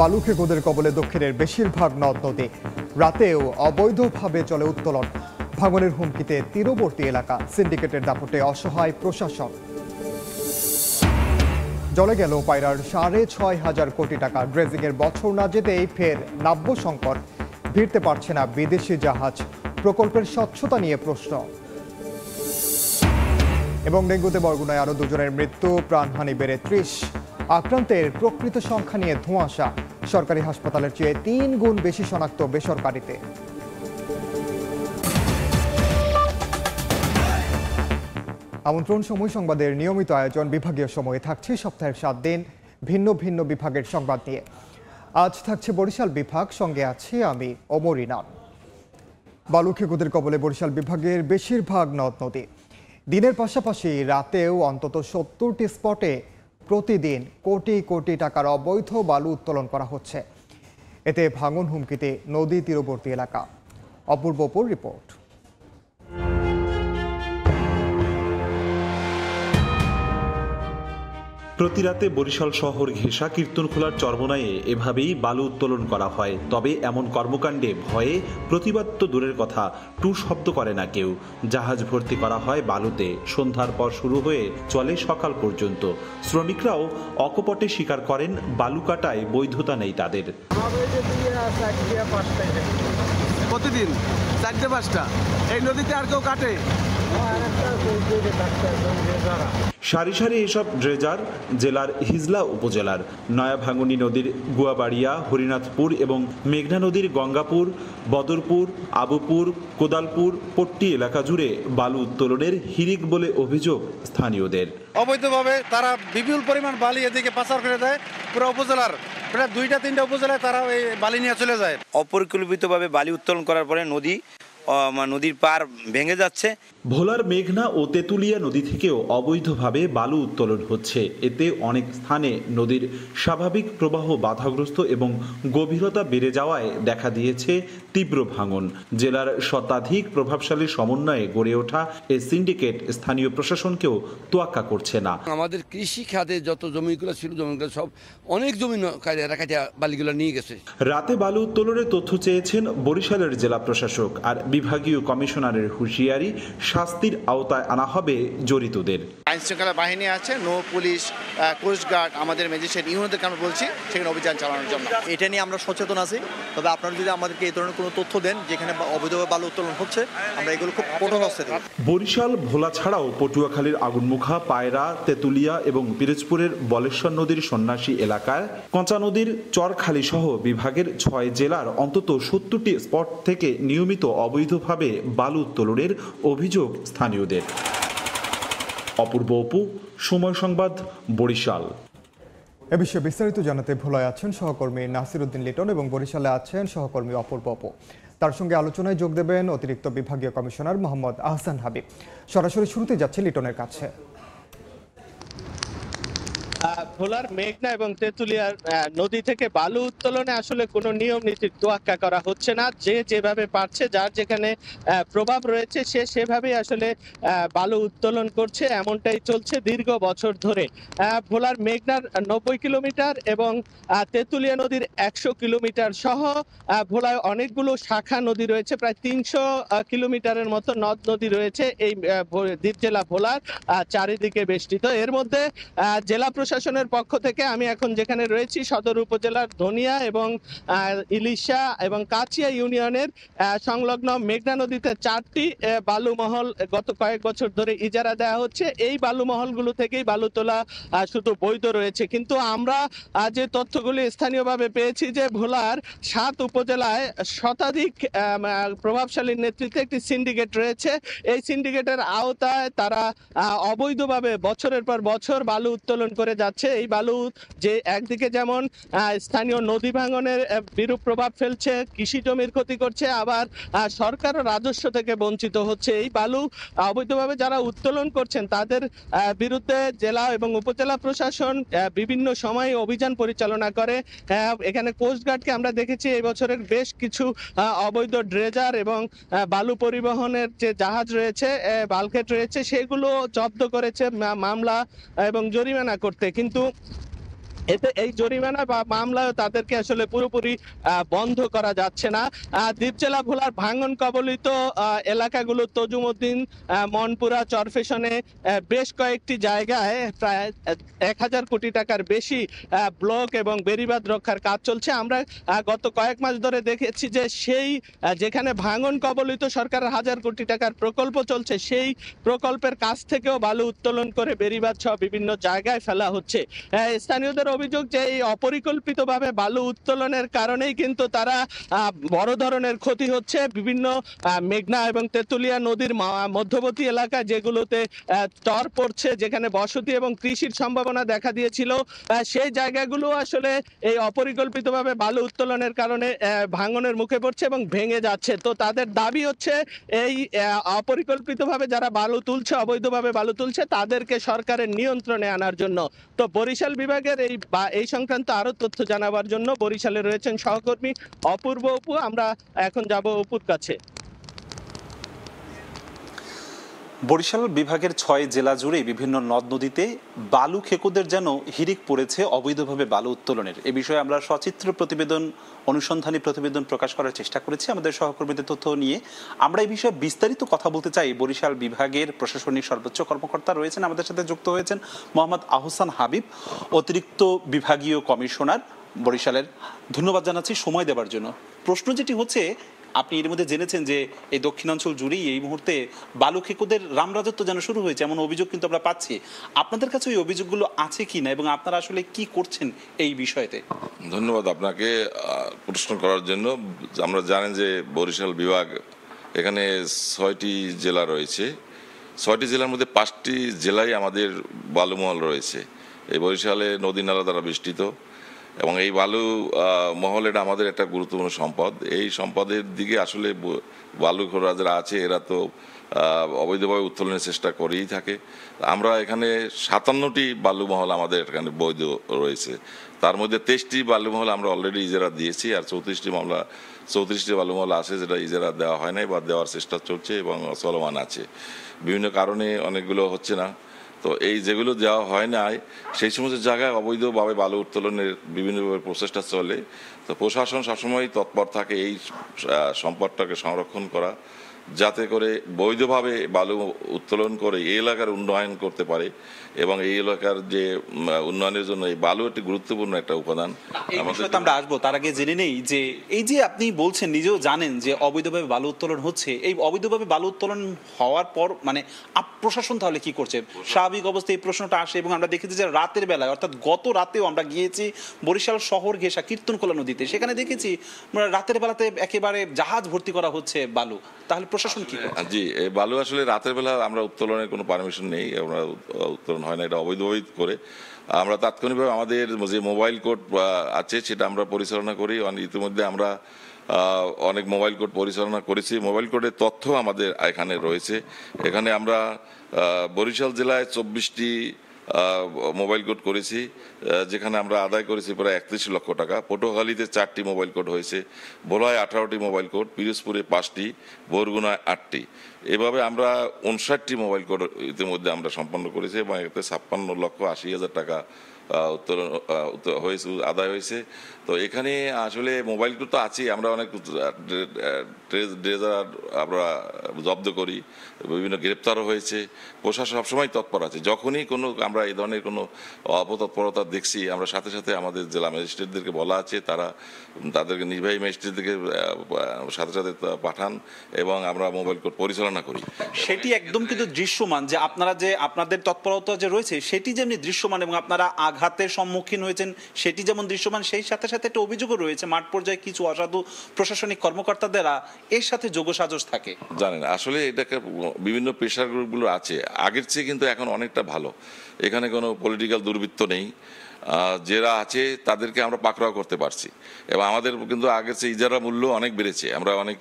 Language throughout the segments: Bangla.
বালু খেকোদের কবলে দক্ষিণের বেশিরভাগ নদ নদী। রাতেও অবৈধভাবে চলে উত্তোলন। ভাঙনের হুমকিতে তীরবর্তী এলাকা। সিন্ডিকেটের দাপটে অসহায় প্রশাসন। জলে গেল পায়রার ৬,৫০০ কোটি টাকা। ড্রেজিংয়ের বছর না যেতেই ফের নাব্য সংকট। ভিড়তে পারছে না বিদেশি জাহাজ। প্রকল্পের স্বচ্ছতা নিয়ে প্রশ্ন। এবং ডেঙ্গুতে বরগুনায় আরো 2 জনের মৃত্যু, প্রাণহানি বেড়ে 30। আক্রান্তের প্রকৃত সংখ্যা নিয়ে ধোঁয়াশা। সরকারি হাসপাতালের চেয়ে 3 গুণ বেশি শনাক্ত বেসরকারিতে। আমন্ত্রণ সময় সংবাদের নিয়মিত আয়োজন। বিভাগীয় সময়ে থাকছে সপ্তাহের 7 দিন ভিন্ন ভিন্ন বিভাগের সংবাদ নিয়ে। আজ থাকছে বরিশাল বিভাগ, সঙ্গে আছে আমি ওমর ইনান। বালু খেকোদের কবলে বরিশাল বিভাগের বেশিরভাগ নদ নদী। দিনের পাশাপাশি রাতেও অন্তত 70টি স্পটে প্রতিদিন কোটি কোটি টাকার অবৈধ বালু উত্তোলন করা হচ্ছে। এতে ভাঙন হুমকিতে নদী তীরবর্তী এলাকা। অপূর্ব রিপোর্ট। প্রতি রাতে বরিশাল শহর ঘেঁষা কীর্তনখোলার চরমোনাইয়ে এভাবেই বালু উত্তোলন করা হয়। তবে এমন কর্মকাণ্ডে ভয়ে প্রতিবাদ তো দূরের কথা, টু শব্দ করে না কেউ। জাহাজ ভর্তি করা হয় বালুতে। সন্ধ্যার পর শুরু হয়ে চলে সকাল পর্যন্ত। শ্রমিকরাও অকপটে স্বীকার করেন বালু কাটায় বৈধতা নেই তাদের। প্রতিদিন 4-5টা এই নদীতে আর কেউ কাটে? সারি সারি এসব ড্রেজার জেলার হিজলা উপজেলার নয়াভাঙ্গুনি নদীর গুয়াবাড়িয়া, হরিনাথপুর এবং মেঘনা নদীর গঙ্গাপুর, বদরপুর, আবুপুর, কোদালপুর, পট্টি এলাকা জুড়ে বালু উত্তোলনের হিড়িক বলে অভিযোগ স্থানীয়দের। অবৈধভাবে তারা বিপুল পরিমাণ বালি এদিকে পাচার করে দেয়। পুরো উপজেলার প্রায় 2-3টা উপজেলায় তারা এই বালি নিয়ে চলে যায়। অপরিকল্পিতভাবে বালি উত্তোলন করার পরে নদীর পার ভেঙে যাচ্ছে। ভোলার মেঘনা ও তেঁতুলিয়া নদী থেকেও অবৈধভাবে বালু উত্তোলন হচ্ছে। এতে অনেক স্থানে নদীর স্বাভাবিক প্রবাহ বাধাগ্রস্ত এবং গভীরতা বেড়ে যাওয়ায় দেখা দিয়েছে তীব্র ভাঙন। জেলার শতাধিক প্রভাবশালী সমন্বয়ে গড়ে ওঠা এই সিন্ডিকেট স্থানীয় প্রশাসনকেও তোয়াক্কা করছে না। আমাদের কৃষি খাতে যত জমিগুলো ছিল, জমিগুলো সব অনেক জমি বালিগুলো নিয়ে গেছে। রাতে বালু উত্তোলনের তথ্য চেয়েছেন বরিশালের জেলা প্রশাসক। আর বিভাগীয় কমিশনারের হুঁশিয়ারি, শাস্তির আওতায় আনা হবে জড়িতদের। আইন শৃঙ্খলা বাহিনী আছে, নৌ পুলিশ, কোস্টগার্ড, আমাদের ম্যাজিস্ট্রেট ইউনিয়নদেরকে আমরা বলছি সেখানে অভিযান চালানোর জন্য। এটা নিয়ে আমরা সচেতন আছি। তবে আপনারা যদি আমাদেরকে এই ধরনের কোনো তথ্য দেন যেখানে অবৈধভাবে বালু উত্তোলন হচ্ছে, আমরা এগুলো খুব কঠোর হস্তে দেব। বরিশাল, ভোলা ছাড়াও পটুয়াখালীর আগুনমুখা, পায়রা, তেঁতুলিয়া এবং পিরোজপুরের বলেশ্বর নদীর সন্ন্যাসী এলাকায়, কঞ্চা নদীর চরখালী সহ বিভাগের 6 জেলার অন্তত 70টি স্পট থেকে নিয়মিত অবৈধভাবে বালু উত্তোলনের অভিযোগ স্থানীয়দের। অপূর্ব অপু, সময় সংবাদ, বরিশাল। এ বিষয়ে বিস্তারিত জানাতে ভোলায় আছেন সহকর্মী নাসির উদ্দিন লিটন এবং বরিশালে আছেন সহকর্মী অপূর্ব অপু। তার সঙ্গে আলোচনায় যোগ দেবেন অতিরিক্ত বিভাগীয় কমিশনার মোহাম্মদ আহসান হাবিব। সরাসরি শুরুতে যাচ্ছে লিটনের কাছে। ভোলার মেঘনা এবং তেঁতুলিয়ার নদী থেকে বালু উত্তোলনে আসলে কোনো নিয়ম নীতির তোয়াক্কা করা হচ্ছে না। যে যেভাবে পারছে, যার যেখানে প্রভাব রয়েছে সে সেভাবেই আসলে বালু উত্তোলন করছে। এমনটাই চলছে দীর্ঘ বছর ধরে। ভোলার মেঘনার 90 কিলোমিটার এবং তেঁতুলিয়া নদীর 100 কিলোমিটার সহ ভোলায় অনেকগুলো শাখা নদী রয়েছে। প্রায় 300 কিলোমিটারের মতো নদ নদী রয়েছে এই দ্বীপ জেলা ভোলার চারিদিকে বেষ্টিত। এর মধ্যে জেলা প্রশাসনের পক্ষ থেকে আমি এখন যেখানে রয়েছি সদর উপজেলার ধনিয়া এবং ইলিশা এবং কাছিয়া ইউনিয়নের সংলগ্ন মেঘনা নদীতে 4টি বালুমহল গত কয়েক বছর ধরে ইজারা দেওয়া হচ্ছে। এই বালুমহলগুলো থেকেই বালু তোলা শুধু বৈধ রয়েছে। কিন্তু আমরা যে তথ্যগুলি স্থানীয়ভাবে পেয়েছি যে ভোলার 7 উপজেলায় শতাধিক প্রভাবশালী নেতৃত্বে একটি সিন্ডিকেট রয়েছে। এই সিন্ডিকেটের আওতায় তারা অবৈধভাবে বছরের পর বছর বালু উত্তোলন করে যাচ্ছে। এই বালু যে একদিকে যেমন স্থানীয় নদী ভাঙনের বিরূপ প্রভাব ফেলছে, কৃষি জমির ক্ষতি করছে, আবার সরকারও রাজস্ব থেকে বঞ্চিত হচ্ছে। এই বালু অবৈধভাবে যারা উত্তোলন করছেন তাদের বিরুদ্ধে জেলা এবং উপজেলা প্রশাসন বিভিন্ন সময় অভিযান পরিচালনা করে। এখানে কোস্টগার্ডকে আমরা দেখেছি এই বছরের বেশ কিছু অবৈধ ড্রেজার এবং বালু পরিবহনের যে জাহাজ রয়েছে, বালকেট রয়েছে, সেগুলো জব্দ করেছে মামলা এবং জরিমানা করতে। কিন্তু এতে এই জরিমানা বা মামলায় তাদেরকে আসলে পুরোপুরি বন্ধ করা যাচ্ছে না। দ্বীপজেলা ভোলার ভাঙন কবলিত এলাকাগুলো তজুমউদ্দিন, মনপুরা, চরফেশনে বেশ কয়েকটি জায়গায় প্রায় 1,000 কোটি টাকার বেশি ব্লক এবং বেড়িবাঁধ রক্ষার কাজ চলছে। আমরা গত কয়েক মাস ধরে দেখেছি যে সেই যেখানে ভাঙন কবলিত সরকারের 1,000 কোটি টাকার প্রকল্প চলছে, সেই প্রকল্পের কাছ থেকেও বালু উত্তোলন করে বেড়িবাঁধ সহ বিভিন্ন জায়গায় ফেলা হচ্ছে। স্থানীয়দের অভিযোগ যে এই অপরিকল্পিতভাবে বালু উত্তোলনের কারণেই কিন্তু তারা বড় ধরনের ক্ষতি হচ্ছে। বিভিন্ন মেঘনা এবং তেঁতুলিয়া নদীর মধ্যবর্তী এলাকা যেগুলোতে চর পড়ছে, যেখানে বসতি এবং কৃষির সম্ভাবনা দেখা দিয়েছিল, সেই জায়গাগুলো আসলে এই অপরিকল্পিতভাবে বালু উত্তোলনের কারণে ভাঙনের মুখে পড়ছে এবং ভেঙে যাচ্ছে। তো তাদের দাবি হচ্ছে এই অপরিকল্পিতভাবে যারা বালু তুলছে, অবৈধভাবে বালু তুলছে, তাদেরকে সরকারের নিয়ন্ত্রণে আনার জন্য। তো বরিশাল বিভাগের এই সংক্রান্ত আরো তথ্য জানাবার জন্য বরিশালে রয়েছেন সহকর্মী অপূর্ব অপু। আমরা এখন যাব অপুর কাছে। বরিশাল বিভাগের 6 জেলা জুড়ে বিভিন্ন নদ নদীতে বালু খেকোদের যেন হিড়িক পড়েছে অবৈধভাবে বালু উত্তোলনের। এ বিষয়ে আমরা সচিত্র প্রতিবেদন, অনুসন্ধানী প্রতিবেদন প্রকাশ করার চেষ্টা করেছি আমাদের সহকর্মীদের তথ্য নিয়ে। আমরা এই বিষয়ে বিস্তারিত কথা বলতে চাই। বরিশাল বিভাগের প্রশাসনিক সর্বোচ্চ কর্মকর্তা রয়েছেন, আমাদের সাথে যুক্ত হয়েছেন মোহাম্মদ আহসান হাবিব, অতিরিক্ত বিভাগীয় কমিশনার বরিশালের। ধন্যবাদ জানাচ্ছি সময় দেওয়ার জন্য। প্রশ্ন যেটি হচ্ছে, আপনি এর মধ্যে জেনেছেন যে এই দক্ষিণাঞ্চল জুড়েই এই মুহূর্তে বালু খেকোদের রামরাজত্ব যেন শুরু হয়েছে, এমন অভিযোগ কিন্তু আমরা পাচ্ছি। আপনাদের কাছে ওই অভিযোগগুলো আছে কি না এবং আপনারা আসলে কি করছেন এই বিষয়তে? ধন্যবাদ আপনাকে প্রশ্ন করার জন্য। আমরা জানেন যে বরিশাল বিভাগ এখানে 6টি জেলা রয়েছে। 6টি জেলার মধ্যে 5টি জেলায় আমাদের বালুমহল রয়েছে। এই বরিশালে নদী নালা দ্বারা বেষ্টিত এবং এই বালু মহল এটা আমাদের একটা গুরুত্বপূর্ণ সম্পদ। এই সম্পদের দিকে আসলে বালুখোররা যারা আছে এরা তো অবৈধভাবে উত্তোলনের চেষ্টা করেই থাকে। আমরা এখানে 57টি বালুমহল আমাদের এখানে বৈধ রয়েছে। তার মধ্যে 23টি বালুমহল আমরা অলরেডি ইজারা দিয়েছি, আর 34টি বালুমহল আছে যেটা ইজারা দেওয়া হয় নাই বা দেওয়ার চেষ্টা চলছে এবং চলমান আছে। বিভিন্ন কারণে অনেকগুলো হচ্ছে না। তো এই যেগুলো দেওয়া হয় নাই সেই সমস্ত জায়গায় অবৈধভাবে বালু উত্তোলনের বিভিন্নভাবে প্রচেষ্টা চলে। তো প্রশাসন সবসময় তৎপর থাকে এই সম্পদটাকে সংরক্ষণ করা, যাতে করে বৈধভাবে বালু উত্তোলন করে এই এলাকার উন্নয়ন করতে পারে এবং এই এলাকার যে উন্নয়নের জন্য এই বালু একটি গুরুত্বপূর্ণ একটা উপাদান। আমরা আসবো, তার আগে জেনে নেই যে এই যে আপনি বলছেন, নিজেও জানেন যে অবৈধভাবে বালু উত্তোলন হচ্ছে, এই অবৈধভাবে বালু উত্তোলন হওয়ার পর মানে প্রশাসন তাহলে কি করছে? স্বাভাবিক অবস্থায় এই প্রশ্নটা আসে এবং আমরা দেখেছি যে রাতের বেলায়, অর্থাৎ গত রাতেও আমরা গিয়েছি বরিশাল শহর ঘেঁষা কীর্তনখোলা নদীতে, সেখানে দেখেছি রাতের বেলাতে একেবারে জাহাজ ভর্তি করা হচ্ছে বালু। তাহলে প্রশাসন কি করে? জি, এই বালু আসলে রাতের বেলা আমরা উত্তোলনের কোনো পারমিশন নেই, আমরা উত্তোলন হয় না, এটা অবৈধভাবে করে। আমরা তাৎক্ষণিকভাবে আমাদের যে মোবাইল কোর্ট আছে সেটা আমরা পরিচালনা করি। ইতিমধ্যে আমরা অনেক মোবাইল কোর্ট পরিচালনা করেছি। মোবাইল কোর্টের তথ্য আমাদের এখানে রয়েছে। এখানে আমরা বরিশাল জেলায় 24টি মোবাইল কোড করেছি, যেখানে আমরা আদায় করেছি প্রায় 31 লক্ষ টাকা। পটুয়াখালীতে 4টি মোবাইল কোড হয়েছে, ভোলায় 18টি মোবাইল কোড, পিরোজপুরে 5টি, বরগুনায় 8টি। এভাবে আমরা 59টি মোবাইল কোড ইতিমধ্যে আমরা সম্পন্ন করেছি এবং এতে 56,80,000 টাকা উত্তোলন হয়েছে, আদায় হয়েছে। তো এখানে আসলে মোবাইল কোড তো আছেই, আমরা অনেক ড্রেজার আমরা জব্দ করি, বিভিন্ন গ্রেপ্তারও হয়েছে। প্রশাসন সবসময় তৎপর আছে। যখনই কোনো আমরা এই ধরনের কোনো অপতৎপরতা দেখছি, আমরা সাথে সাথে আমাদের জেলা ম্যাজিস্ট্রেটদেরকে বলা আছে, তারা তাদেরকে নির্বাহী ম্যাজিস্ট্রেটদেরকে সাথে সাথে পাঠান এবং আমরা মোবাইল কোড পরিচালনা করি। সেটি একদম কিন্তু দৃশ্যমান যে আপনারা যে আপনাদের তৎপরতা যে রয়েছে সেটি যেমনি দৃশ্যমান এবং আপনারা আঘাতের সম্মুখীন হয়েছেন সেটি যেমন দৃশ্যমান, সেই সাথে সাথে একটা অভিযোগও রয়েছে মাঠ পর্যায়ে কিছু অসাধু প্রশাসনিক কর্মকর্তাদেরা এর সাথে যোগসাজশ থাকে। জানেন, আসলে এটাকে বিভিন্ন প্রেশার গ্রুপগুলো আছে, আগের চেয়ে কিন্তু এখন অনেকটা ভালো। এখানে কোনো পলিটিক্যাল দুর্বৃত্ত নেই, যারা আছে তাদেরকে আমরা পাকড়াও করতে পারছি এবং আমাদের কিন্তু আগের চেয়ে ইজারা মূল্য অনেক বেড়েছে, আমরা অনেক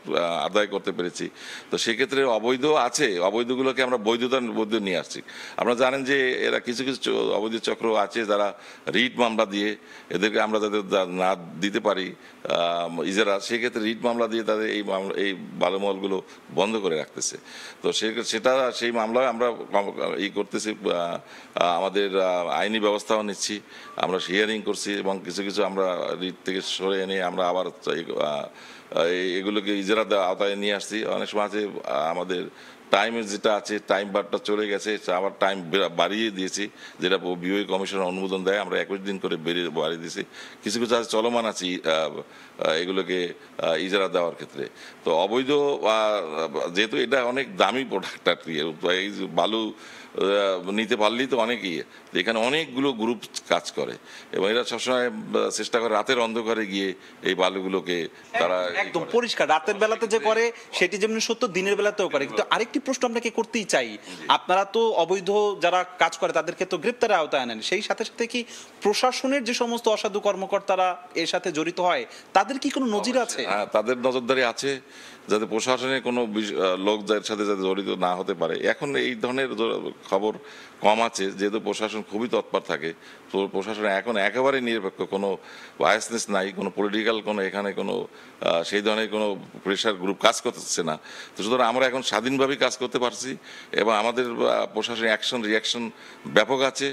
আদায় করতে পেরেছি। তো সেক্ষেত্রে অবৈধ আছে, অবৈধগুলোকে আমরা বৈধতার মধ্যে নিয়ে আসছি। আপনারা জানেন যে এরা কিছু কিছু অবৈধ চক্র আছে যারা রিট মামলা দিয়ে এদেরকে আমরা যাদের না দিতে পারি ইজারা, সেক্ষেত্রে রিট মামলা দিয়ে তাদের এই বালুমহলগুলো বন্ধ করে রাখতেছে। তো সেই মামলায় আমরা করতেছি, আমাদের আইনি ব্যবস্থাও নিচ্ছি আমরা হিয়ারিং করছি এবং কিছু কিছু আমরা রিট থেকে সরে এনে আমরা আবার এগুলোকে ইজারা আওতায় নিয়ে আসছি। অনেক সময় আছে আমাদের টাইমের যেটা আছে টাইম বারটা চলে গেছে, আবার টাইম বাড়িয়ে দিয়েছি, যেটা বিওএ কমিশনের অনুমোদন দেয়, আমরা 21 দিন করে বাড়িয়ে দিয়েছি। কিছু কিছু আছে চলমান আছি এগুলোকে ইজারা দেওয়ার ক্ষেত্রে। তো অবৈধ যেহেতু এটা অনেক দামি প্রোডাক্ট আর কি, এই বালু নিতে পারলেই তো অনেকেই, এখানে অনেকগুলো গ্রুপ কাজ করে এবং এরা সবসময় চেষ্টা করে রাতের অন্ধকারে গিয়ে এই বালুগুলোকে তারা একদম পরিষ্কার রাতের বেলাতে যে করে সেটি যেমন সত্য দিনের বেলাতেও করে। কিন্তু আরেকটি প্রশ্ন আপনাকে করতেই চাই, আপনারা তো অবৈধ যারা কাজ করে তাদেরকে তো গ্রেপ্তারের আওতায় আনেন, সেই সাথে সাথে কি প্রশাসনের যে সমস্ত অসাধু কর্মকর্তারা এর সাথে জড়িত হয় তাদের কি কোনো নজির আছে? হ্যাঁ, তাদের নজরদারি আছে যাতে প্রশাসনের কোনো লোক যার সাথে যাতে জড়িত না হতে পারে। এখন এই ধরনের খবর কম আছে যেহেতু প্রশাসন খুবই তৎপর থাকে। তো প্রশাসন এখন একেবারে নিরপেক্ষ, কোনো বায়াসনেস নাই, কোনো পলিটিক্যাল কোনো এখানে কোনো সেই ধরনের কোনো প্রেশার গ্রুপ কাজ করতেছে না। তো সুতরাং আমরা এখন স্বাধীনভাবেই কাজ করতে পারছি এবং আমাদের প্রশাসনের অ্যাকশন রিয়াকশন ব্যাপক আছে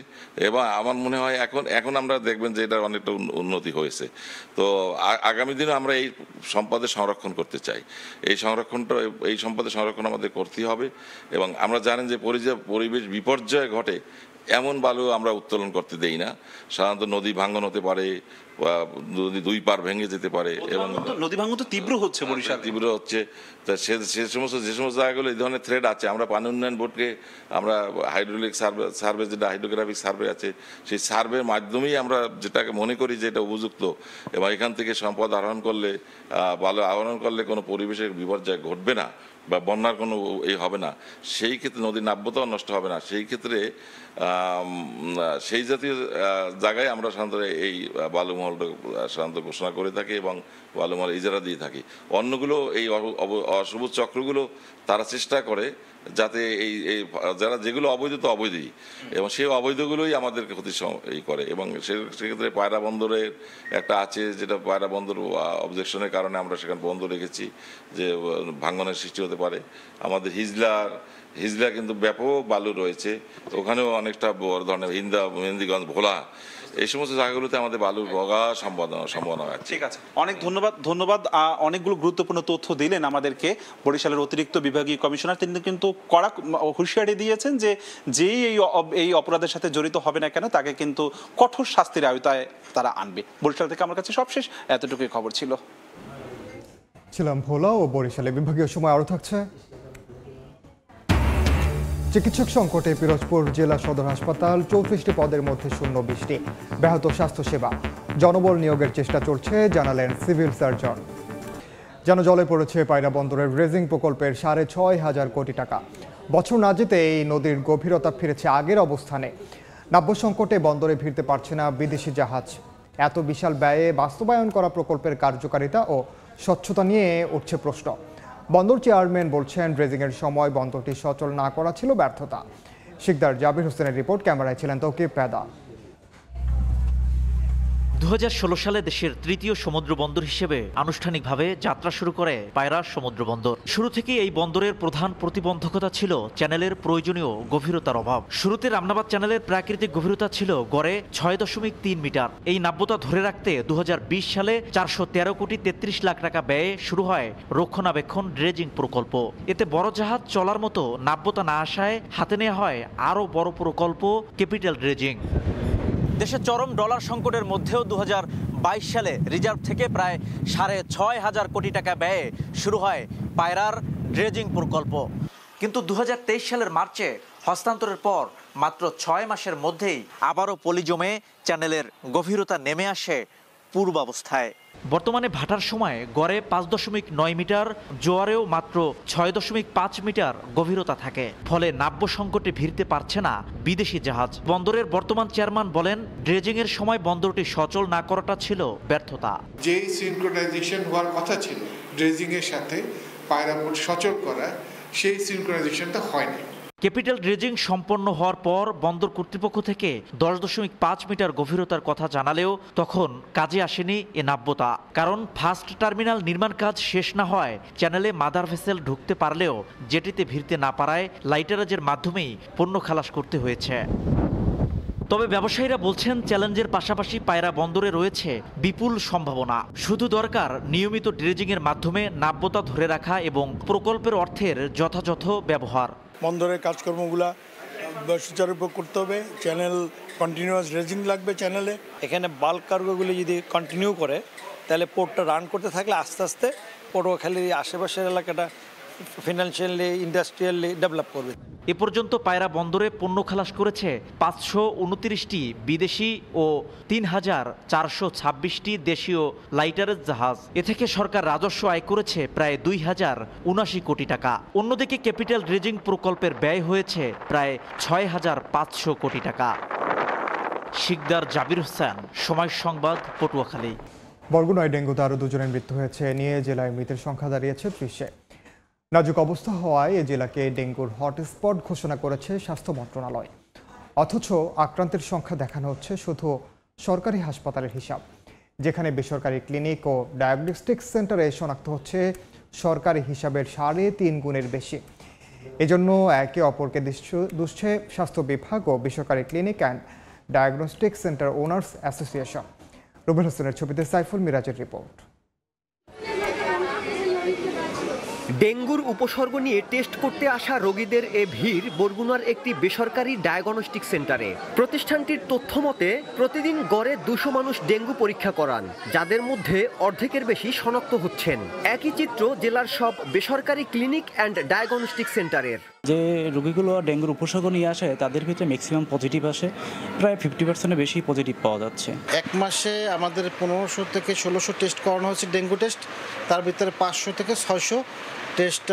এবং আমার মনে হয় এখন আমরা দেখবেন যে এটা অনেকটা উন্নতি হয়েছে। তো আগামী দিনে আমরা এই সম্পদের সংরক্ষণ করতে চাই। এই সম্পদের সংরক্ষণ আমাদের করতেই হবে এবং আমরা জানেন যে পরিবেশ বিপর্যয় ঘটে এমন বালু আমরা উত্তোলন করতে দেই না। সাধারণত নদী ভাঙ্গন হতে পারে, দুই পার ভেঙে যেতে পারে এবং নদী ভাঙ্গন তো তীব্র হচ্ছে, বরিশাল তীব্র হচ্ছে। তা যে সমস্ত জায়গাগুলো এই ধরনের থ্রেড আছে, আমরা পানি উন্নয়ন বোর্ডকে আমরা হাইড্রোলিক সার্ভে যেটা হাইড্রোগ্রাফিক সার্ভে আছে সেই সার্ভের মাধ্যমেই আমরা যেটাকে মনে করি যে এটা উপযুক্ত এবং এখান থেকে সম্পদ আহরণ করলে বালু আহরণ করলে কোনো পরিবেশের বিপর্যয় ঘটবে না বা বন্যার কোনো হবে না, সেই ক্ষেত্রে নদীর নাব্যতাও নষ্ট হবে না, সেই ক্ষেত্রে সেই জাতীয় জায়গায় আমরা সাধারণত এই বালুমহলটা সাধারণত ঘোষণা করে থাকি এবং বালুমহল ইজারা দিয়ে থাকি। অন্যগুলো এই অসবুজ চক্রগুলো তারা চেষ্টা করে যাতে এই যেগুলো অবৈধ তো অবৈধই এবং সেই অবৈধগুলোই আমাদেরকে ক্ষতি করে এবং সেক্ষেত্রে পায়রা বন্দরের একটা আছে, যেটা পায়রা বন্দর অবজেকশনের কারণে আমরা সেখানে বন্ধ রেখেছি যে ভাঙ্গনের সৃষ্টি হতে পারে। আমাদের হিজলা কিন্তু ব্যাপক বালু রয়েছে, ওখানেও অনেকটা বড় ধরনের মেহেন্দিগঞ্জ, ভোলা, এই সমস্ত জায়গাগুলোতে আমাদের বালুর বগা সম্ভাবনা আছে। ঠিক আছে, অনেক ধন্যবাদ। অনেকগুলো গুরুত্বপূর্ণ তথ্য দিলেন আমাদেরকে বরিশালের অতিরিক্ত বিভাগীয় কমিশনার। তিনি কিন্তু কড়া হুঁশিয়ারি দিয়েছেন যে যেই এই অপরাধের সাথে জড়িত হবে না কেন তাকে কিন্তু কঠোর শাস্তির আওতায় তারা আনবে। বরিশাল থেকে আমার কাছে সবশেষ এতটুকুই খবর ছিলাম ভোলা ও বরিশালে। বিভাগীয় সময় আরও থাকছে। চিকিৎসক সংকটে পিরোজপুর জেলা সদর হাসপাতাল, 34টি পদের মধ্যে শূন্য 20টি, ব্যাহত স্বাস্থ্যসেবা, জনবল নিয়োগের চেষ্টা চলছে জানালেন সিভিল সার্জন। যেন জলে পড়েছে পায়রা বন্দরের ড্রেজিং প্রকল্পের 6,500 কোটি টাকা। বছর না যেতে এই নদীর গভীরতা ফিরেছে আগের অবস্থানে। নাব্য সংকটে বন্দরে ভিড়তে পারছে না বিদেশি জাহাজ। এত বিশাল ব্যয়ে বাস্তবায়ন করা প্রকল্পের কার্যকারিতা ও স্বচ্ছতা নিয়ে উঠছে প্রশ্ন। বন্দর চেয়ারম্যান বলছেন ড্রেজিংয়ের সময় বন্দরটি সচল না করা ছিল ব্যর্থতা। শিকদার জাবির হোসেনের রিপোর্ট, ক্যামেরায় ছিলেন তৌকিব পেদা। 2016 সালে দেশের তৃতীয় সমুদ্র বন্দর হিসেবে আনুষ্ঠানিকভাবে যাত্রা শুরু করে পায়রা সমুদ্র বন্দর। শুরু থেকেই এই বন্দরের প্রধান প্রতিবন্ধকতা ছিল চ্যানেলের প্রয়োজনীয় গভীরতার অভাব। শুরুতে রামনাবাদ চ্যানেলের প্রাকৃতিক গভীরতা ছিল গড়ে 6.3 মিটার। এই নাব্যতা ধরে রাখতে 2020 সালে 413 কোটি 33 লাখ টাকা ব্যয়ে শুরু হয় রক্ষণাবেক্ষণ ড্রেজিং প্রকল্প। এতে বড় জাহাজ চলার মতো নাব্যতা না আসায় হাতে নেওয়া হয় আরও বড় প্রকল্প ক্যাপিটাল ড্রেজিং। দেশের চরম ডলার সংকটের মধ্যেও 2022 সালে রিজার্ভ থেকে প্রায় 6,500 কোটি টাকা ব্যয়ে শুরু হয় পায়রার ড্রেজিং প্রকল্প। কিন্তু 2023 সালের মার্চে হস্তান্তরের পর মাত্র 6 মাসের মধ্যেই আবারও পলি জমে চ্যানেলের গভীরতা নেমে আসে পূর্বাবস্থায়। বর্তমানে ভাটার সময় গড়ে 5.9 মিটার, জোয়ারেও মাত্র 6.5 মিটার গভীরতা থাকে। ফলে নাব্য সংকটে ভিড়তে পারছে না বিদেশি জাহাজ। বন্দরের বর্তমান চেয়ারম্যান বলেন ড্রেজিং এর সময় বন্দরটি সচল না করাটা ছিল ব্যর্থতা। যে সিনক্রোনাইজেশন হওয়ার কথা ছিল ড্রেজিং এর সাথে পায়রা বোট সচল করা, সেই সিনক্রোনাইজেশনটা হয়নি। ক্যাপিটাল ড্রেজিং সম্পন্ন হওয়ার পর বন্দর কর্তৃপক্ষ থেকে 10.5 মিটার গভীরতার কথা জানালেও তখন কাজে আসেনি এ নাব্যতা। কারণ ফার্স্ট টার্মিনাল নির্মাণ কাজ শেষ না হয় চ্যানেলে মাদার ভেসেল ঢুকতে পারলেও জেটিতে ভিড়তে না পারায় লাইটারাজের মাধ্যমেই পণ্য খালাস করতে হয়েছে। তবে ব্যবসায়ীরা বলছেন চ্যালেঞ্জের পাশাপাশি পায়রা বন্দরে রয়েছে বিপুল সম্ভাবনা। শুধু দরকার নিয়মিত ড্রেজিংয়ের মাধ্যমে নাব্যতা ধরে রাখা এবং প্রকল্পের অর্থের যথাযথ ব্যবহার। বন্দরের কাজকর্মগুলা সুচারুরূপে করতে হবে, চ্যানেল কন্টিনিউয়াস ড্রেজিং লাগবে চ্যানেলে। এখানে বাল্ক কার্গোগুলি যদি কন্টিনিউ করে তাহলে পোর্টটা রান করতে থাকলে আস্তে আস্তে পটুয়াখালীর আশেপাশের এলাকাটা ফিনান্সিয়ালি ইন্ডাস্ট্রিয়ালি ডেভেলপ করবে। এ পর্যন্ত পায়রা বন্দরে পণ্য খালাস করেছে 529টি বিদেশি ও 3,426টি দেশীয় লাইটারেজ জাহাজ। এ থেকে সরকার রাজস্ব আয় করেছে প্রায় 2,079 কোটি টাকা। অন্যদিকে ক্যাপিটাল ড্রেজিং প্রকল্পের ব্যয় হয়েছে প্রায় 6,500 কোটি টাকা। শিকদার জাবির হোসেন, সময় সংবাদ, পটুয়াখালী। বরগুনায় ডেঙ্গুতে আরও 2 জনের মৃত্যু হয়েছে। নিয়ে জেলায় মৃতের সংখ্যা দাঁড়িয়েছে 30-এ। নাজুক অবস্থা হওয়ায় এ জেলাকে ডেঙ্গুর হটস্পট ঘোষণা করেছে স্বাস্থ্য মন্ত্রণালয়। অথচ আক্রান্তের সংখ্যা দেখানো হচ্ছে শুধু সরকারি হাসপাতালের হিসাব, যেখানে বেসরকারি ক্লিনিক ও ডায়াগনস্টিক সেন্টারে শনাক্ত হচ্ছে সরকারি হিসাবের 3.5 গুণের বেশি। এজন্য একে অপরকে দুষছে স্বাস্থ্য বিভাগ ও বেসরকারি clinic and diagnostic centre owners association. Rubel হোসেনের ছবিতে সাইফুল মিরাজের রিপোর্ট। ডেঙ্গুর উপসর্গ নিয়ে টেস্ট করতে আসা রোগীদের এ ভিড় বরগুনার একটি বেসরকারি ডায়াগনস্টিক সেন্টারে। প্রতিষ্ঠানটির তথ্য মতে প্রতিদিন গড়ে 200 মানুষ ডেঙ্গু পরীক্ষা করান, যাদের মধ্যে অর্ধেকের বেশি শনাক্ত হচ্ছেন। একই চিত্র জেলার সব বেসরকারি ক্লিনিক অ্যান্ড ডায়াগনস্টিক সেন্টারের। যে রোগীগুলো ডেঙ্গুর উপসর্গ নিয়ে আসে তাদের ভিতরে ম্যাক্সিমাম পজিটিভ আসে, প্রায় 50%-এর বেশি পজিটিভ পাওয়া যাচ্ছে। এক মাসে আমাদের 1500 থেকে 1600 টেস্ট করানো হয়েছে ডেঙ্গু টেস্ট, তার ভিতরে 500 থেকে 600 টেস্ট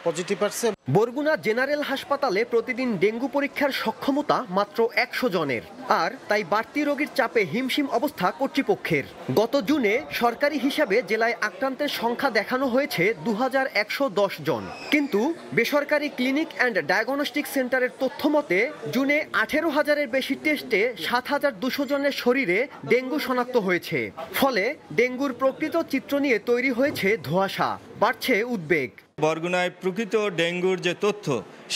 পজিটিভ আসছে। বরগুনা জেনারেল হাসপাতালে প্রতিদিন ডেঙ্গু পরীক্ষার সক্ষমতা মাত্র 100 জনের, আর তাই বাড়তি রোগীর চাপে হিমশিম অবস্থা কর্তৃপক্ষের। গত জুনে সরকারি হিসাবে জেলায় আক্রান্তের সংখ্যা দেখানো হয়েছে 2110 জন, কিন্তু বেসরকারি ক্লিনিক অ্যান্ড ডায়াগনস্টিক সেন্টারের তথ্য মতে জুনে 18,000-এর বেশি টেস্টে 7,200 জনের শরীরে ডেঙ্গু শনাক্ত হয়েছে। ফলে ডেঙ্গুর প্রকৃত চিত্র নিয়ে তৈরি হয়েছে ধোঁয়াশা, বাড়ছে উদ্বেগ। বরগুনায় প্রকৃত ডেঙ্গুর যে তথ্য,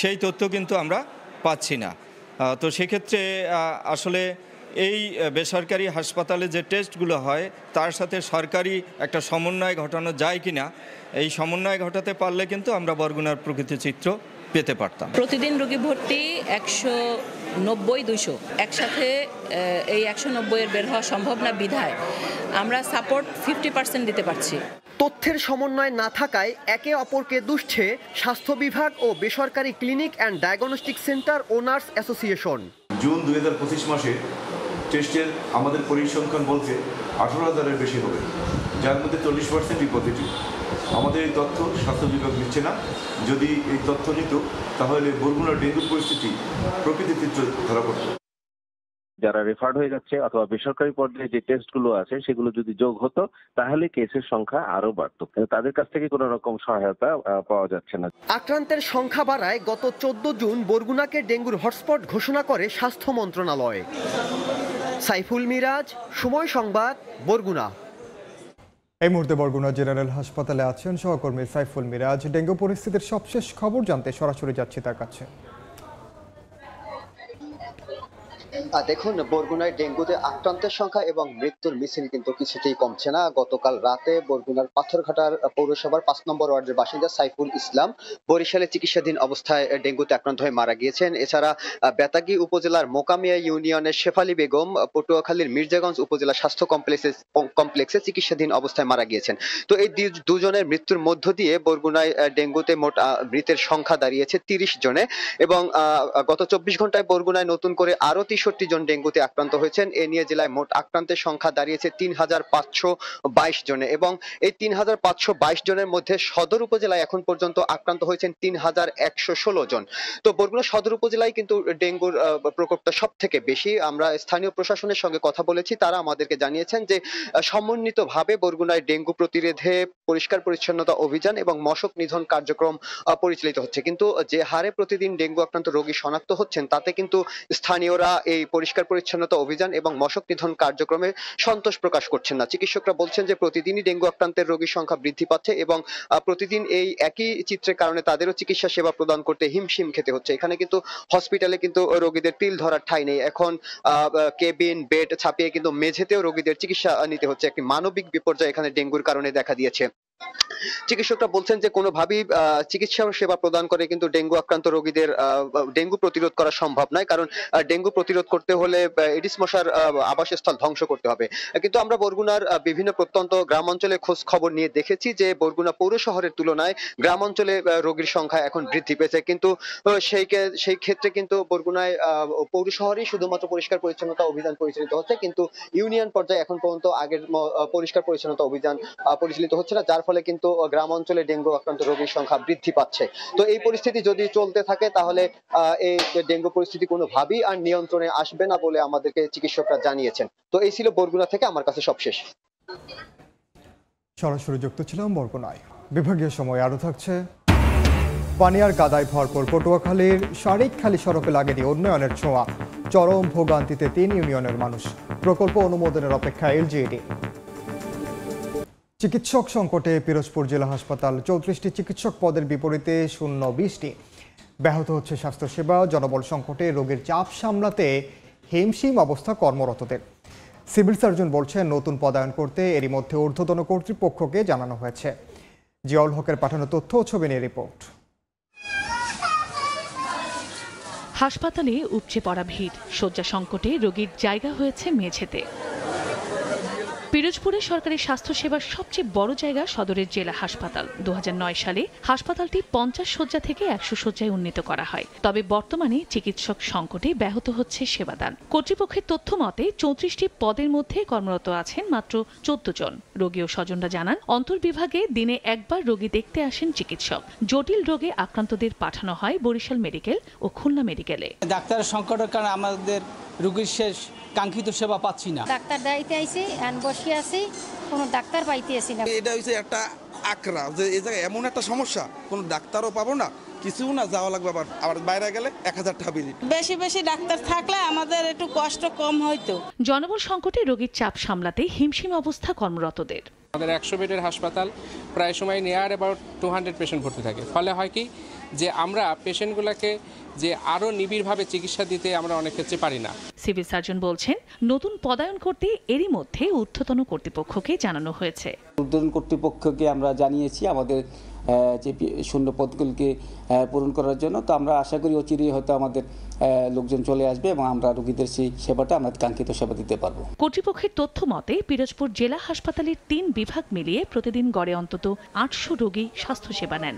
সেই তথ্য কিন্তু আমরা পাচ্ছি না। তো সেক্ষেত্রে আসলে এই বেসরকারি হাসপাতালে যে টেস্টগুলো হয় তার সাথে সরকারি একটা সমন্বয় ঘটানো যায় কিনা, এই সমন্বয় ঘটাতে পারলে কিন্তু আমরা বরগুনার প্রকৃত চিত্র পেতে পারতাম। প্রতিদিন রোগী ভর্তি 190-200, একসাথে এই 190-এর বের হওয়া সম্ভব না বিধায় আমরা সাপোর্ট 50% দিতে পারছি। তথ্যের সমন্বয় না থাকায় একে অপরকে দুষছে স্বাস্থ্য বিভাগ ও বেসরকারি clinic and diagnostic centre owners association. June 2025 মাসে টেস্টের আমাদের পরিসংখ্যান বলছে 18,000-এর বেশি হবে, যার মধ্যে 40%ই পজিটিভ। আমাদের এই তথ্য স্বাস্থ্য বিভাগ নিচ্ছে না। যদি এই তথ্য নিত তাহলে বরগুনার ডেঙ্গুর পরিস্থিতি প্রকৃত চিত্র ধরা পড়ত। যারা রেফার্ড হয়ে যাচ্ছে অথবা বেসরকারি পর্যায়ে যে টেস্টগুলো আছে সেগুলো যদি যোগ হতো তাহলে কেসের সংখ্যা আরো বাড়তো, তাদের কাছ থেকে কোনো রকম সহায়তা পাওয়া যাচ্ছে না। আক্রান্তের সংখ্যা বাড়ায় গত 14 জুন বরগুনাকে ডেঙ্গুর হটস্পট ঘোষণা করে স্বাস্থ্য মন্ত্রণালয়। সাইফুল মিরাজ, সময় সংবাদ, বরগুনা। এই মুহূর্তে বরগুনা জেনারেল হাসপাতালে আছেন সহকর্মী সাইফুল মিরাজ। ডেঙ্গু পরিস্থিতির সবশেষ খবর জানতে সরাসরি যাচ্ছি তার কাছে। দেখুন, বরগুনায় ডেঙ্গুতে আক্রান্তের সংখ্যা এবং মৃত্যুর মিছিল কিন্তু কিছুতেই কমছে না। গতকাল রাতে বরগুনার পাথরঘাটার পৌরসভার 5 নম্বর ওয়ার্ডের বাসিন্দা সাইফুল ইসলাম বরিশালে চিকিৎসাধীন অবস্থায় ডেঙ্গুতে আক্রান্ত হয়ে মারা গিয়েছেন। এছাড়া বেতাগী উপজেলার মোকামিয়া ইউনিয়নের শেফালি বেগম পটুয়াখালীর মির্জাগঞ্জ উপজেলা স্বাস্থ্য কমপ্লেক্সে চিকিৎসাধীন অবস্থায় মারা গিয়েছেন। তো এই দুজনের মৃত্যুর মধ্য দিয়ে বরগুনায় ডেঙ্গুতে মোট মৃতের সংখ্যা দাঁড়িয়েছে 30 জনে এবং গত 24 ঘন্টায় বরগুনায় নতুন করে আরো 63 জন ডেঙ্গুতে আক্রান্ত হয়েছেন। এ নিয়ে জেলায় মোট আক্রান্তের সংখ্যা দাঁড়িয়েছে 3,522 জনে এবং এই 3,522 জনের মধ্যে সদর উপজেলায় এখন পর্যন্ত আক্রান্ত হয়েছেন 3,116 জন। তো বরগুনা সদর উপজেলায় কিন্তু ডেঙ্গুর প্রকোপটা সব থেকে বেশি। আমরা স্থানীয় প্রশাসনের সঙ্গে কথা বলেছি, তারা আমাদেরকে জানিয়েছেন যে সমন্বিতভাবে বরগুনায় ডেঙ্গু প্রতিরোধে পরিষ্কার পরিচ্ছন্নতা অভিযান এবং মশক নিধন কার্যক্রম পরিচালিত হচ্ছে, কিন্তু যে হারে প্রতিদিন ডেঙ্গু আক্রান্ত রোগী শনাক্ত হচ্ছেন তাতে কিন্তু স্থানীয়রা এই পরিষ্কার পরিচ্ছন্নতা অভিযান এবং মশক নিধন কার্যক্রমে সন্তোষ প্রকাশ করছেন না। চিকিৎসকরা বলছেন যে প্রতিদিনই ডেঙ্গু আক্রান্তের রোগীর সংখ্যা বৃদ্ধি পাচ্ছে এবং প্রতিদিন এই একই চিত্রের কারণে তাদেরও চিকিৎসা সেবা প্রদান করতে হিমশিম খেতে হচ্ছে। এখানে কিন্তু হসপিটালে কিন্তু রোগীদের তিল ধরার ঠাঁই নেই। এখন কেবিন বেড ছাপিয়ে কিন্তু মেঝেতেও রোগীদের চিকিৎসা নিতে হচ্ছে। একটি মানবিক বিপর্যয় এখানে ডেঙ্গুর কারণে দেখা দিয়েছে। চিকিৎসকরা বলছেন যে কোনোভাবেই চিকিৎসা সেবা প্রদান করে কিন্তু ডেঙ্গু আক্রান্ত রোগীদের ডেঙ্গু প্রতিরোধ করা সম্ভব নয়, কারণ ডেঙ্গু প্রতিরোধ করতে হলে এডিস মশার আবাসস্থল ধ্বংস করতে হবে। কিন্তু আমরা বরগুনার বিভিন্ন প্রত্যন্ত গ্রাম অঞ্চলে খোঁজ খবর নিয়ে দেখেছি যে বরগুনা পৌর শহরের তুলনায় গ্রাম অঞ্চলে রোগীর সংখ্যা এখন বৃদ্ধি পেয়েছে, কিন্তু সেই ক্ষেত্রে কিন্তু বরগুনায় পৌর শহরেই শুধুমাত্র পরিষ্কার পরিচ্ছন্নতা অভিযান পরিচালিত হচ্ছে, কিন্তু ইউনিয়ন পর্যায়ে এখন পর্যন্ত আগের পরিষ্কার পরিচ্ছন্নতা অভিযান পরিচালিত হচ্ছে না, যার ফলে কিন্তু গ্রাম অঞ্চলে ডেঙ্গু আক্রান্ত রোগীর সংখ্যা বৃদ্ধি পাচ্ছে। তো এই পরিস্থিতি যদি চলতে থাকে তাহলে এই ডেঙ্গু পরিস্থিতি কোনোভাবেই আর নিয়ন্ত্রণে আসবে না বলে আমাদেরকে চিকিৎসকরা জানিয়েছেন। তো এই ছিল বরগুনা থেকে আমার কাছে সবশেষ। সরাসরি যুক্ত ছিলাম বরগুনায়। বিভাগীয় সময় আরো থাকছে। পানিয়ার কাদায় ভরপুর পটুয়াখালীর শারিকখালী সড়কে লাগেনি উন্নয়নের ছোঁয়া, চরম ভোগান্তিতে 3 ইউনিয়নের মানুষ, প্রকল্প অনুমোদনের অপেক্ষায় এলজিইডি। চিকিৎসক সংকটে পিরোজপুর জেলা হাসপাতাল, 34টি চিকিৎসক পদের বিপরীতে শূন্য 20টি। ব্যাহত হচ্ছে স্বাস্থ্যসেবা, জনবল সংকটে রোগীর চাপ সামলাতে হিমশিম অবস্থা কর্মরতদের। সিভিল সার্জন বলছেন নতুন পদায়ন করতে এরই মধ্যে ঊর্ধ্বতন কর্তৃপক্ষকে জানানো হয়েছে। জিয়াউল হকের পাঠানো তথ্য ও ছবি নিয়ে রিপোর্ট। হাসপাতালে উপচে পড়া ভিড়, শয্যা সংকটে রোগীর জায়গা হয়েছে মেঝেতে। পিরোজপুরে সরকারি স্বাস্থ্যসেবার সবচেয়ে বড় জায়গা সদরের জেলা হাসপাতাল। 2009 সালে হাসপাতালটি 50 শয্যা থেকে 100 শয্যায় উন্নীত করা হয়। তবে বর্তমানে চিকিৎসক সংকটে ব্যাহত হচ্ছে সেবাদান। কর্তৃপক্ষের তথ্য মতে 34টি পদের মধ্যে কর্মরত আছেন মাত্র 14 জন। রোগী ও স্বজনরা জানান অন্তর্বিভাগে দিনে একবার রোগী দেখতে আসেন চিকিৎসক। জটিল রোগে আক্রান্তদের পাঠানো হয় বরিশাল মেডিকেল ও খুলনা মেডিকেলে। ডাক্তারের সংকটের কারণে আমাদের রোগীর শেষ কাঙ্ক্ষিত সেবা পাচ্ছি না। ডাক্তার দাইতে আইছি আর বসে আছি, কোনো ডাক্তার পাইতে আসি না। এটা হচ্ছে একটা আকরা যে এই জায়গায় এমন একটা সমস্যা, কোনো ডাক্তারও পাবো না, কিছু না, যাওয়া লাগবে আবার বাইরে গেলে 1000 টাকা বিল। বেশি বেশি ডাক্তার থাকলে আমাদের একটু কষ্ট কম হইতো। জনবল সংকটে রোগীর চাপ সামলাতে হিমশিম অবস্থা কর্মরতদের। আমাদের 100 বেডের হাসপাতাল, প্রায় সময় নিয়ার অ্যাবাউট 200 পেশেন্ট ভর্তি থাকে। ফলে হয় কি যে আমরা পেশেন্টগুলোকে যে আরও নিবিড়ভাবে চিকিৎসা দিতে আমরা অনেক ক্ষেত্রে পারি না। সিভিল সার্জন বলছেন নতুন পদায়ন করতে এরই মধ্যে ঊর্ধ্বতন কর্তৃপক্ষকে জানানো হয়েছে। ঊর্ধ্বতন কর্তৃপক্ষকে আমরা জানিয়েছি আমাদের যে শূন্য পদগুলিকে পূরণ করার জন্য। তো আমরা আশা করি অচিরেই হয়তো আমাদের লোকজন চলে আসবে এবং আমরা রোগীদের সেই সেবাটা আমরা কাঙ্ক্ষিত সেবা দিতে পারবো। কর্তৃপক্ষের তথ্য মতে পিরোজপুর জেলা হাসপাতালের 3 বিভাগ মিলিয়ে প্রতিদিন গড়ে অন্তত 800 রোগী স্বাস্থ্যসেবা নেন।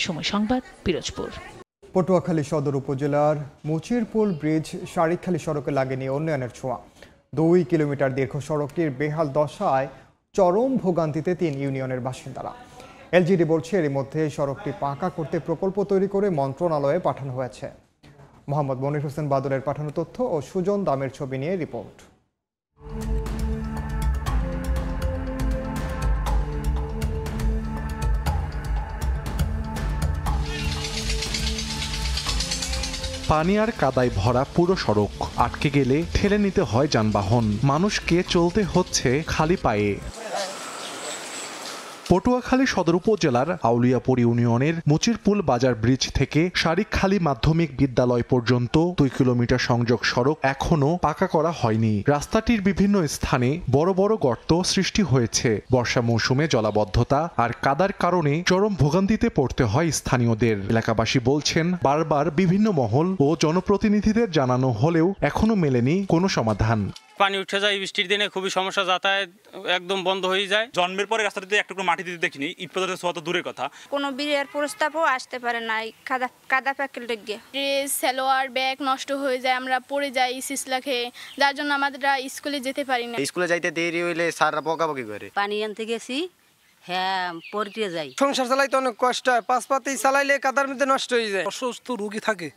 সময় সংবাদ, পিরোজপুর। পটুয়াখালী সদর উপজেলার মুচিরপুল ব্রিজ শারিকখালী সড়কে লাগেনি উন্নয়নের ছোঁয়া। 2 কিলোমিটার দীর্ঘ সড়কটির বেহাল দশায় চরম ভোগান্তিতে 3 ইউনিয়নের বাসিন্দারা। এলজিডি বলছে এরই মধ্যে সড়কটি পাকা করতে প্রকল্প তৈরি করে মন্ত্রণালয়ে পাঠানো হয়েছে। মোহাম্মদ মনির হোসেন বাদলের পাঠানো তথ্য ও সুজন দামের ছবি নিয়ে রিপোর্ট। পানিয়ার কাদায় ভরা পুরো সড়ক, আটকে গেলে ঠেলে নিতে হয় যানবাহন, মানুষকে চলতে হচ্ছে খালি পায়ে। পটুয়াখালী সদর উপজেলার আউলিয়াপুর ইউনিয়নের মুচিরপুল বাজার ব্রিজ থেকে শারিকখালী মাধ্যমিক বিদ্যালয় পর্যন্ত 2 কিলোমিটার সংযোগ সড়ক এখনো পাকা করা হয়নি। রাস্তাটির বিভিন্ন স্থানে বড় বড় গর্ত সৃষ্টি হয়েছে। বর্ষা মৌসুমে জলাবদ্ধতা আর কাদার কারণে চরম ভোগান্তিতে পড়তে হয় স্থানীয়দের। এলাকাবাসী বলছেন বারবার বিভিন্ন মহল ও জনপ্রতিনিধিদের জানানো হলেও এখনো মেলেনি কোনো সমাধান। পানি উঠে যায়, বৃষ্টির দিনে খুবই সমস্যা, যাতায়াত একদম বন্ধ হয়ে যায়। জন্মের পরে রাস্তাটিতে একটু মাটি দিতে দেখিনি, ইট পাথরের ছোঁয়া তো দূরের কথা। কোনো বিয়ের প্রস্তাবও আসতে পারে না কাদা প্যাকেট লেগে। সালোয়ার ব্যাগ নষ্ট হয়ে যায়, আমরা পড়ে যাই সিসলা খেয়ে, যার জন্য আমরা স্কুলে যেতে পারি না। স্কুলে যাইতে দেরি হইলে স্যাররা বকাবকি করে। পানি আনতে গেছি, হ্যাঁ পড়তে যাই। সংসার চালাইতে অনেক কষ্ট হয়, পাঁচ পাতি চালাইলে কাদার মধ্যে নষ্ট হয়ে যায়। অসুস্থ রোগী থাকে,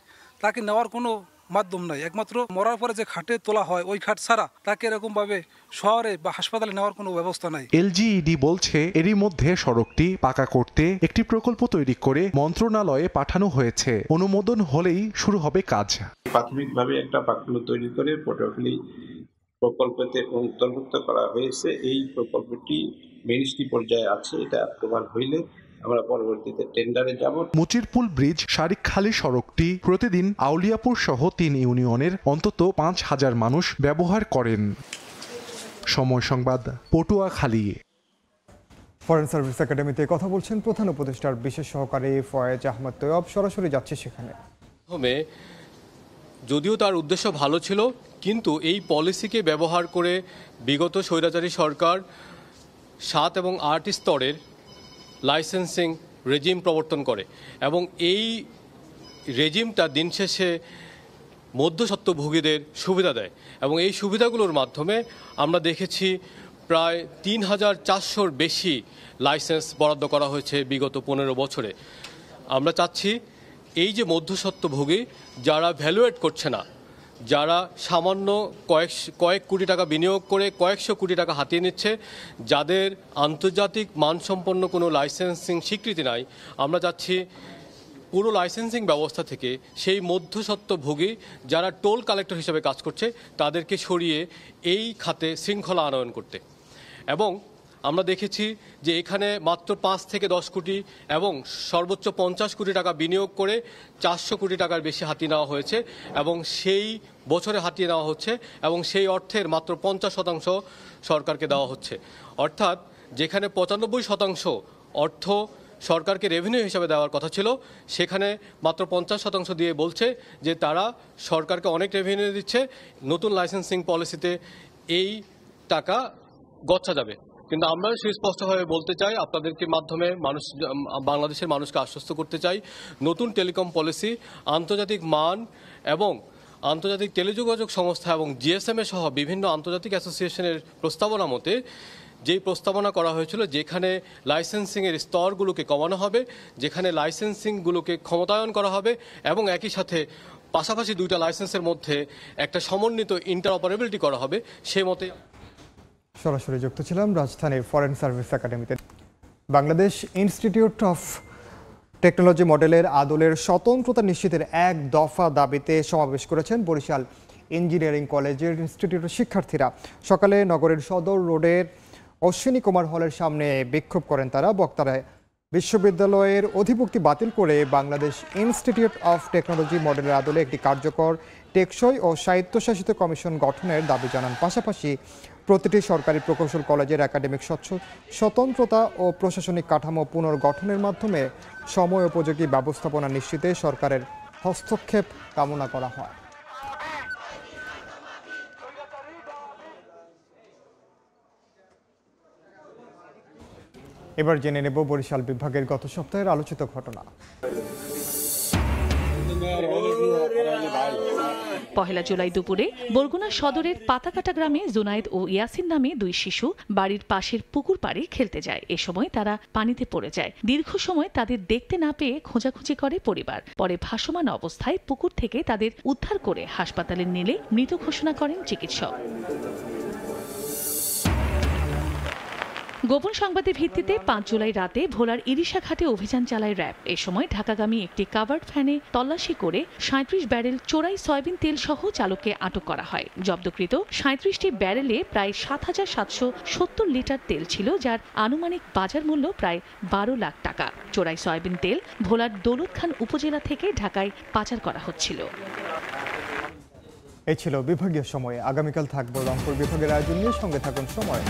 তাকে নেওয়ার কোনো মাধ্যম নাই, একমাত্র মরার পরে যে খাটে তোলা হয় ওই খাট ছাড়া তাকে এরকম ভাবে শহরে বা হাসপাতালে নেওয়ার কোনো ব্যবস্থা নাই। এলজিইডি বলছে এরই মধ্যে সড়কটি পাকা করতে একটি প্রকল্প তৈরি করে মন্ত্রণালয়ে পাঠানো হয়েছে। অনুমোদন হলেই শুরু হবে কাজ। প্রাথমিকভাবে একটা পাকগুলো তৈরি করে পটুয়াখালী প্রকল্পতে অন্তর্ভুক্ত করা হয়েছে। এই প্রকল্পটি মিনিস্ট্রি পর্যায়ে আছে, এটা অ্যাপ্রুভাল হইলে আমরা পরবর্তীতে টেন্ডারে যাব। মুচিরপুল ব্রিজ শারিকখালী সড়কটি প্রতিদিন আউলিয়াপুর সহ 3 ইউনিয়নের অন্তত 5,000 মানুষ ব্যবহার করেন। সময় সংবাদ, পটুয়াখালী। ফরেন সার্ভিস একাডেমিতে কথা বলছেন প্রধান উপদেষ্টার বিশেষ সহকারী ফয়েজ আহমদ তৈয়ব। সরাসরি যাচ্ছে সেখানে। যদিও তার উদ্দেশ্য ভালো ছিল, কিন্তু এই পলিসিকে ব্যবহার করে বিগত স্বৈরাচারী সরকার 7 এবং 8 স্তরের লাইসেন্সিং রেজিম প্রবর্তন করে এবং এই রেজিমটা দিন শেষে মধ্যস্বত্বভোগীদের সুবিধা দেয় এবং এই সুবিধাগুলোর মাধ্যমে আমরা দেখেছি প্রায় 3,400-র বেশি লাইসেন্স বরাদ্দ করা হয়েছে বিগত 15 বছরে। আমরা চাচ্ছি এই যে মধ্যস্বত্বভোগী যারা ভ্যালুয়েট করছে না, যারা সামান্য কয়েক কোটি টাকা বিনিয়োগ করে কয়েকশো কোটি টাকা হাতিয়ে নিচ্ছে, যাদের আন্তর্জাতিক মানসম্পন্ন কোনো লাইসেন্সিং স্বীকৃতি নাই, আমরা চাচ্ছি পুরো লাইসেন্সিং ব্যবস্থা থেকে সেই মধ্যস্বত্বভোগী যারা টোল কালেক্টর হিসেবে কাজ করছে তাদেরকে সরিয়ে এই খাতে শৃঙ্খলা আনয়ন করতে। এবং আমরা দেখেছি যে এখানে মাত্র 5 থেকে 10 কোটি এবং সর্বোচ্চ 50 কোটি টাকা বিনিয়োগ করে 400 কোটি টাকার বেশি হাতিয়ে নেওয়া হয়েছে এবং সেই বছরে হাতিয়ে নেওয়া হচ্ছে এবং সেই অর্থের মাত্র 50% সরকারকে দেওয়া হচ্ছে। অর্থাৎ যেখানে 95% অর্থ সরকারকে রেভিনিউ হিসাবে দেওয়ার কথা ছিল, সেখানে মাত্র 50% দিয়ে বলছে যে তারা সরকারকে অনেক রেভিনিউ দিচ্ছে, নতুন লাইসেন্সিং পলিসিতে এই টাকা গচ্ছা যাবে। কিন্তু আমরা সুস্পষ্টভাবে বলতে চাই, আপনাদেরকে মাধ্যমে বাংলাদেশের মানুষকে আশ্বস্ত করতে চাই, নতুন টেলিকম পলিসি আন্তর্জাতিক মান এবং আন্তর্জাতিক টেলিযোগাযোগ সংস্থা এবং জিএসএমএ সহ বিভিন্ন আন্তর্জাতিক অ্যাসোসিয়েশনের প্রস্তাবনা মতে যেই প্রস্তাবনা করা হয়েছিল, যেখানে লাইসেন্সিংয়ের স্তরগুলোকে কমানো হবে, যেখানে লাইসেন্সিংগুলোকে ক্ষমতায়ন করা হবে এবং একই সাথে পাশাপাশি 2টা লাইসেন্সের মধ্যে একটা সমন্বিত ইন্টারঅপারেবিলিটি করা হবে, সে মতে। সরাসরি যুক্ত ছিলাম রাজধানীর ফরেন সার্ভিস একাডেমিতে। বাংলাদেশ ইনস্টিটিউট অফ টেকনোলজি মডেলের আদলের স্বতন্ত্রতা নিশ্চিতের এক দফা দাবিতে সমাবেশ করেছেন বরিশাল ইঞ্জিনিয়ারিং কলেজের ইনস্টিটিউটের শিক্ষার্থীরা। সকালে নগরের সদর রোডের অশ্বিনী কুমার হলের সামনে বিক্ষোভ করেন তারা। বক্তারা বিশ্ববিদ্যালয়ের অধিভুক্তি বাতিল করে বাংলাদেশ ইনস্টিটিউট অফ টেকনোলজি মডেলের আদলে একটি কার্যকর, টেকসই ও স্বায়ত্তশাসিত কমিশন গঠনের দাবি জানান। পাশাপাশি প্রতিটি সরকারি প্রকৌশল কলেজের একাডেমিক স্বতন্ত্রতা ও প্রশাসনিক কাঠামো পুনর্গঠনের মাধ্যমে সময় উপযোগী ব্যবস্থাপনা নিশ্চিতে সরকারের হস্তক্ষেপ কামনা করা হয়। এবার জেনে নেব বরিশাল বিভাগের গত সপ্তাহের আলোচিত ঘটনা। পহেলা জুলাই দুপুরে বরগুনা সদরের পাতাকাটা গ্রামে জুনায়েদ ও ইয়াসিন নামে 2 শিশু বাড়ির পাশের পুকুর পাড়ে খেলতে যায়। এ সময় তারা পানিতে পড়ে যায়। দীর্ঘ সময় তাদের দেখতে না পেয়ে খোঁজাখুঁজি করে পরিবার। পরে ভাসমান অবস্থায় পুকুর থেকে তাদের উদ্ধার করে হাসপাতালে নিলে মৃত ঘোষণা করেন চিকিৎসক। গোপন সংবাদের ভিত্তিতে 5 জুলাই রাতে ভোলার ইরিশা ঘাটে অভিযান চালায় র্যাব। এ সময় ঢাকাগামী একটি কাভার্ড ভ্যানে তল্লাশি করে 37 ব্যারেল চোরাই সয়াবিন তেল সহ চালককে আটক করা হয়। জব্দকৃত 37টি ব্যারেলে প্রায় 7,770 লিটার তেল ছিল, যার আনুমানিক বাজার মূল্য প্রায় 12 লাখ টাকা। চোরাই সয়াবিন তেল ভোলার দৌলতখান উপজেলা থেকে ঢাকায় পাচার করা হচ্ছিল। এই ছিল বিভাগীয় সময়ে। আগামীকাল থাকবো রংপুর বিভাগের আয়োজন নিয়ে। সঙ্গে থাকুন সময়।